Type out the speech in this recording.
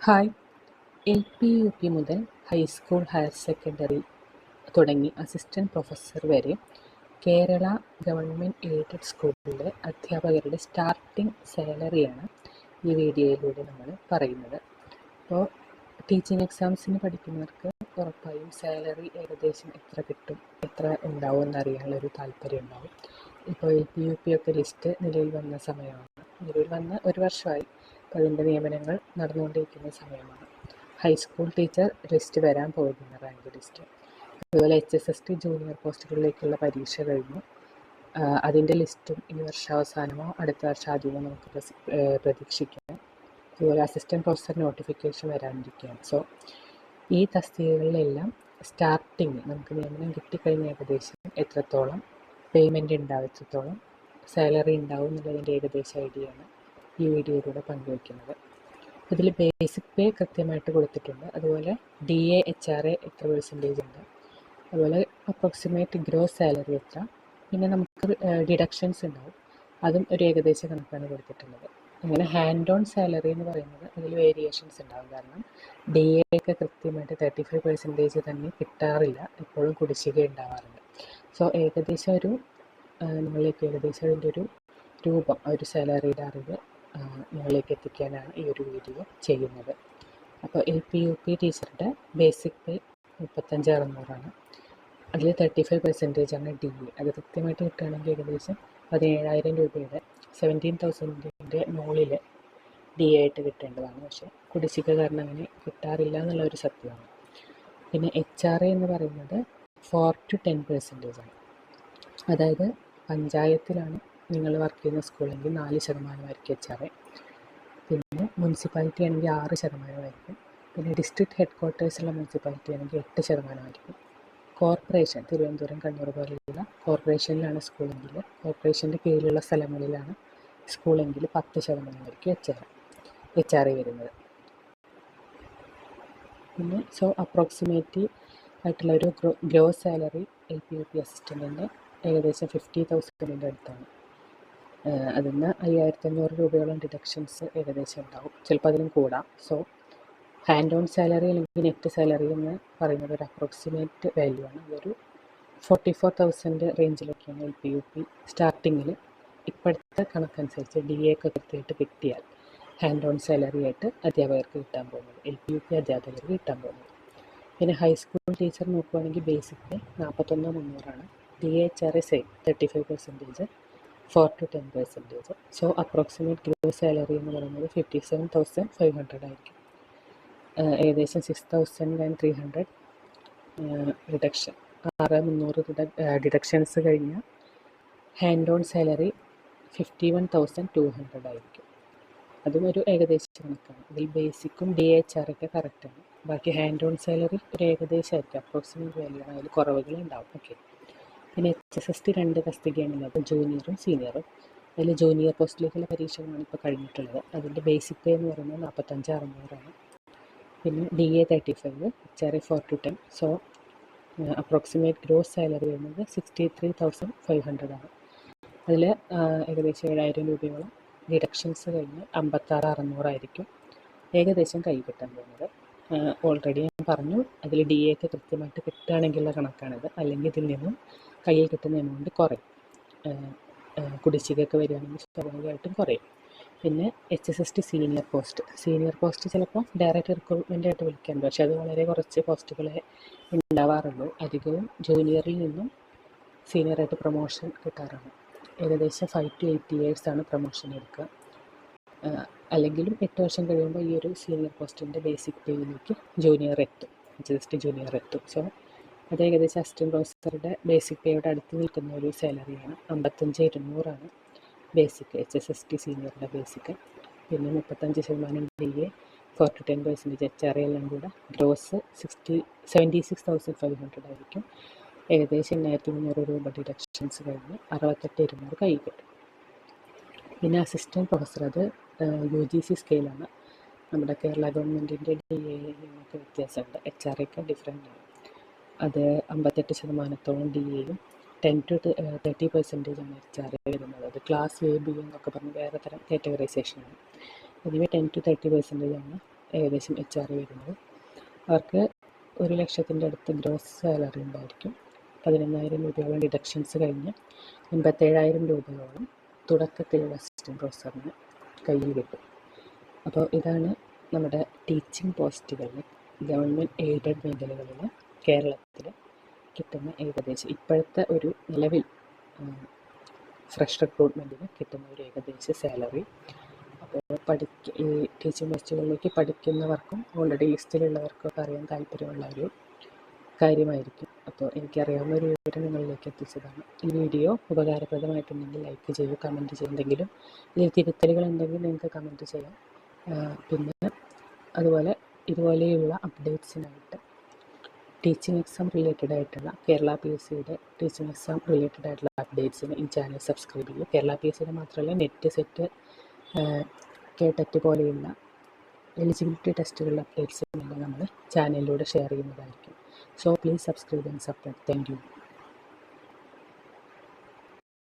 Hi. LP, UP മുതൽ high school, higher secondary തുടങ്ങി assistant professor വരെ കേരള ഗവൺമെൻറ് എയ്ഡഡ് സ്കൂളിലെ അധ്യാപകരുടെ സ്റ്റാർട്ടിംഗ് സാലറിയാണ് ഈ വീഡിയോയിലൂടെ നമ്മൾ പറയുന്നത്. അപ്പോൾ ടീച്ചിങ് എക്സാംസിന് പഠിക്കുന്നവർക്ക് ഉറപ്പായും സാലറി ഏകദേശം എത്ര കിട്ടും, എത്ര ഉണ്ടാവും എന്നറിയാനുള്ളൊരു താല്പര്യം ഉണ്ടാവും. ഇപ്പോൾ LP, UP ഒക്കെ ലിസ്റ്റ് നിലവിൽ വന്ന സമയമാണ്. നിലവിൽ വന്ന് ഒരു വർഷമായി. അപ്പോൾ അതിൻ്റെ നിയമനങ്ങൾ നടന്നുകൊണ്ടിരിക്കുന്ന സമയമാണ്. ഹൈസ്കൂൾ ടീച്ചർ ലിസ്റ്റ് വരാൻ പോകുന്ന റാങ്ക് ലിസ്റ്റ്. അതുപോലെ HSST ജൂനിയർ പോസ്റ്റുകളിലേക്കുള്ള പരീക്ഷ കഴിഞ്ഞു. അതിൻ്റെ ലിസ്റ്റും ഈ വർഷാവസാനമോ അടുത്ത വർഷം ആദ്യമോ നമുക്ക് പ്രതീക്ഷിക്കാം. അതുപോലെ അസിസ്റ്റൻറ്റ് പ്രൊഫസർ നോട്ടിഫിക്കേഷൻ വരാനിരിക്കുകയാണ്. സോ ഈ തസ്തികകളിലെല്ലാം സ്റ്റാർട്ടിങ് നമുക്ക് നിയമനം കിട്ടിക്കഴിഞ്ഞ ഏകദേശം എത്രത്തോളം പേയ്മെൻറ്റ് ഉണ്ടാവും, എത്രത്തോളം സാലറി ഉണ്ടാവും എന്നുള്ളതിൻ്റെ ഏകദേശ ഐഡിയ ആണ് ഈ വീഡിയോയിലൂടെ പങ്കുവയ്ക്കുന്നത്. ഇതിൽ ബേസിക് പേ കൃത്യമായിട്ട് കൊടുത്തിട്ടുണ്ട്. അതുപോലെ DA HRA എത്ര പെർസെൻറ്റേജ് ഉണ്ട്, അതുപോലെ അപ്രോക്സിമേറ്റ് ഗ്രോസ് സാലറി എത്ര, പിന്നെ നമുക്ക് ഡിഡക്ഷൻസ് ഉണ്ടാവും, അതും ഒരു ഏകദേശ കണക്കാണ് കൊടുത്തിട്ടുള്ളത്. അങ്ങനെ ഹാൻഡ് ഓൺ സാലറി എന്ന് പറയുന്നത് അതിൽ വേരിയേഷൻസ് ഉണ്ടാകും. കാരണം DA ഒക്കെ കൃത്യമായിട്ട് 35% തന്നെ കിട്ടാറില്ല, എപ്പോഴും കുടിശ്ശിക ഉണ്ടാവാറുണ്ട്. സോ ഏകദേശം ഒരു നിങ്ങളിലേക്ക് ഏകദേശം അതിൻ്റെ ഒരു രൂപം, ഒരു സാലറിയുടെ അറിവ് നിങ്ങളിലേക്ക് എത്തിക്കാനാണ് ഈ ഒരു വീഡിയോ ചെയ്യുന്നത്. അപ്പോൾ LP, UP ടീച്ചറുടെ ബേസിക് പേ 35,600 അതിൽ 35% ആണ് DA. അത് കൃത്യമായിട്ട് കിട്ടുകയാണെങ്കിൽ ഏകദേശം 17,000 രൂപയുടെ 17,000-ൻ്റെ മുകളിൽ DA ആയിട്ട് കിട്ടേണ്ടതാണ്. പക്ഷേ കുടിശ്ശിക കാരണം അങ്ങനെ കിട്ടാറില്ല എന്നുള്ളൊരു സത്യമാണ്. പിന്നെ HRA എന്ന് പറയുന്നത് 4 to 10% ആണ്. അതായത് പഞ്ചായത്തിലാണ് നിങ്ങൾ വർക്ക് ചെയ്യുന്ന സ്കൂളെങ്കിൽ 4% HRA. പിന്നെ മുനിസിപ്പാലിറ്റി ആണെങ്കിൽ 6% പിന്നെ ഡിസ്ട്രിക്ട് ഹെഡ് ക്വാർട്ടേഴ്സുള്ള മുനിസിപ്പാലിറ്റി ആണെങ്കിൽ 8% കോർപ്പറേഷൻ, തിരുവനന്തപുരം, കണ്ണൂർ പോലെയുള്ള കോർപ്പറേഷനിലാണ് സ്കൂളെങ്കിൽ, കോർപ്പറേഷൻ്റെ കീഴിലുള്ള സ്ഥലങ്ങളിലാണ് സ്കൂളെങ്കിൽ 10% HRA വരുന്നത്. പിന്നെ സോ അപ്രോക്സിമേറ്റ് ആയിട്ടുള്ള ഒരു ഗ്രോസ് സാലറി LP, UP അസിസ്റ്റൻറ്റിൻ്റെ ഏകദേശം 50,000-ൻ്റെ അടുത്താണ്. അതിൽ നിന്ന് 5,500 രൂപയോളം ഡിഡക്ഷൻസ് ഏകദേശം ഉണ്ടാവും, ചിലപ്പോൾ അതിലും കൂടാം. സോ ഹാൻഡ് ഓൺ സാലറി അല്ലെങ്കിൽ നെറ്റ് സാലറി എന്ന് പറയുന്നത് ഒരു അപ്രോക്സിമേറ്റ് വാല്യൂ ആണ്. അതൊരു 44,000 റേഞ്ചിലൊക്കെയാണ് LP, UP സ്റ്റാർട്ടിങ്ങിൽ ഇപ്പോഴത്തെ കണക്കനുസരിച്ച് DA ഒക്കെ കൃത്യമായിട്ട് കിട്ടിയാൽ ഹാൻഡ് ഓൺ സാലറി ആയിട്ട് അധ്യാപകർക്ക് കിട്ടാൻ പോകുന്നത്, LP, UP അധ്യാപകർക്ക് കിട്ടാൻ പോകുന്നത്. പിന്നെ ഹൈസ്കൂൾ ടീച്ചർ നോക്കുകയാണെങ്കിൽ basic pay 41,300 DA HRA same 35%, 4 to 10%. So approximate gross salary എന്ന് പറയുന്നത് 57,500 ആയിരിക്കും. ഏകദേശം 6,300 റിഡക്ഷൻ, 6,300 ഡിഡക്ഷൻസ് കഴിഞ്ഞാൽ ഹാൻഡ് ഓൺ സാലറി 51,200 ആയിരിക്കും. അതും ഒരു ഏകദേശ കണക്കാണ്. ഇതിൽ ബേസിക്കും DA HRA ഒക്കെ കറക്റ്റാണ്. ബാക്കി ഹാൻഡ് ഓൺ സാലറി ഒരു ഏകദേശമായിരിക്കും, അപ്രോക്സിമേറ്റ് വാല്യൂ ആണ്, അതിൽ കുറവുകൾ ഉണ്ടാവും. ഓക്കെ. പിന്നെ HSST 2 തസ്തികയാണുള്ളത്, ജൂനിയറും സീനിയറും. അതിൽ ജൂനിയർ പോസ്റ്റിലേക്കുള്ള പരീക്ഷകളാണ് ഇപ്പോൾ കഴിഞ്ഞിട്ടുള്ളത്. അതിൻ്റെ ബേസിക് പേ എന്ന് പറയുന്നത് 45,600. പിന്നെ DA 35, HRA 4 to 10. So approximate gross salary വരുന്നത് 63,500 അതിൽ ഏകദേശം 7,000 രൂപയോളം ഡിഡക്ഷൻസ് കഴിഞ്ഞ് 56,600 ആയിരിക്കും ഏകദേശം കൈ കിട്ടാൻ പോകുന്നത്. ഓൾറെഡി ഞാൻ പറഞ്ഞു, അതിൽ DA ഒക്കെ കൃത്യമായിട്ട് കിട്ടുകയാണെങ്കിലുള്ള കണക്കാണിത്. അല്ലെങ്കിൽ ഇതിൽ നിന്നും കയ്യിൽ കിട്ടുന്ന എമൗണ്ട് കുറയും, കുടിശ്ശികയൊക്കെ വരികയാണെങ്കിൽ സ്വാഭാവികമായിട്ടും കുറയും. പിന്നെ HSST സീനിയർ പോസ്റ്റ് ചിലപ്പോൾ ഡയറക്റ്റ് റിക്രൂട്ട്മെൻ്റ് ആയിട്ട് വിളിക്കാറുണ്ട്, പക്ഷേ അത് വളരെ കുറച്ച് പോസ്റ്റുകളെ ഉണ്ടാവാറുള്ളൂ. അധികവും ജൂനിയറിൽ നിന്നും സീനിയറായിട്ട് പ്രൊമോഷൻ കിട്ടാറാണ്. ഏകദേശം 5 to 8 years ആണ് പ്രൊമോഷൻ എടുക്കുക. അല്ലെങ്കിലും 8 വർഷം കഴിയുമ്പോൾ ഈ ഒരു സീനിയർ പോസ്റ്റിൻ്റെ ബേസിക് പേയിലേക്ക് ജൂനിയർ എത്തും, HSST ജൂനിയർ എത്തും. സോ അത് ഏകദേശം അസിസ്റ്റൻറ്റ് പ്രൊഫസറുടെ ബേസിക് പേയോട് അടുത്ത് നിൽക്കുന്ന ഒരു സാലറിയാണ്. 55,200 ബേസിക് HSST സീനിയറുടെ ബേസിക്. പിന്നെ 35% DA, 4 to 10% HRA എല്ലാം കൂടെ ഗ്രോസ് 76,500 ആയിരിക്കും. ഏകദേശം 8,300 രൂപ ഡിഡക്ഷൻസ് കഴിഞ്ഞ് 68,200 കൈ കിട്ടും. പിന്നെ അസിസ്റ്റൻറ്റ് പ്രൊഫസർ, അത് UGC സ്കെയിലാണ്. നമ്മുടെ കേരള ഗവൺമെൻറ്റിൻ്റെ DA-യൊക്കെ വ്യത്യാസമുണ്ട്, HRA ഒക്കെ ഡിഫറെൻ്റ് ആണ്. അത് 58%-ഓളം DA-യും 10 to 30% ആണ് HRA വരുന്നത്. അത് ക്ലാസ് A, B എന്നൊക്കെ പറഞ്ഞ് വേറെ തരം കാറ്റഗറൈസേഷനാണ്. അതിന് 10 to 30% ആണ് ഏകദേശം HR വരുന്നത്. അവർക്ക് 1,00,000 അടുത്ത് ഗ്രോസ് സാലറി ഉണ്ടായിരിക്കും. 11,000 രൂപയോളം ഡിഡക്ഷൻസ് കഴിഞ്ഞ് 57,000 രൂപയോളം തുടക്കത്തിലുള്ള അസിസ്റ്റൻറ്റ് പ്രൊഫസറിന് കയ്യിൽ കിട്ടും. അപ്പോൾ ഇതാണ് നമ്മുടെ ടീച്ചിങ് പോസ്റ്റുകളിൽ ഗവൺമെൻറ് എയ്ഡഡ് മേഖലകളിൽ കേരളത്തിൽ കിട്ടുന്ന ഏകദേശം ഇപ്പോഴത്തെ ഒരു നിലവിൽ ഫ്രഷ് റിക്രൂട്ട്മെൻറ്റിന് കിട്ടുന്ന ഒരു ഏകദേശ സാലറി. അപ്പോൾ ഈ ടീച്ചിങ് പോസ്റ്റുകളിലേക്ക് പഠിക്കുന്നവർക്കും ഓൾറെഡി ലിസ്റ്റിലുള്ളവർക്കും ഒക്കെ അറിയാൻ താല്പര്യമുള്ള ഒരു കാര്യമായിരിക്കും. അപ്പോൾ എനിക്കറിയാവുന്ന ഒരു വിവരം നിങ്ങളിലേക്ക് എത്തിച്ചതാണ്. ഈ വീഡിയോ ഉപകാരപ്രദമായിട്ടുണ്ടെങ്കിൽ ലൈക്ക് ചെയ്യൂ, കമൻറ്റ് ചെയ്യും. എന്തെങ്കിലും ഇതിൽ തിരുത്തലുകൾ ഉണ്ടെങ്കിൽ നിങ്ങൾക്ക് കമൻറ്റ് ചെയ്യാം. പിന്നെ അതുപോലെ ഇതുപോലെയുള്ള അപ്ഡേറ്റ്സിനായിട്ട് ടീച്ചിങ് എക്സാം റിലേറ്റഡ് ആയിട്ടുള്ള കേരള PSCയുടെ ടീച്ചിങ് എക്സാം റിലേറ്റഡ് ആയിട്ടുള്ള അപ്ഡേറ്റ്സിന് ഈ ചാനൽ സബ്സ്ക്രൈബ് ചെയ്യും. കേരള PSCയുടെ മാത്രമല്ല നെറ്റ് സെറ്റ് കേട്ടറ്റ് പോലെയുള്ള എലിജിബിലിറ്റി ടെസ്റ്റുകളുടെ അപ്ഡേറ്റ്സ് നമ്മൾ ചാനലിലൂടെ ഷെയർ ചെയ്യുന്നതായിരിക്കും. So please subscribe and support. Thank you.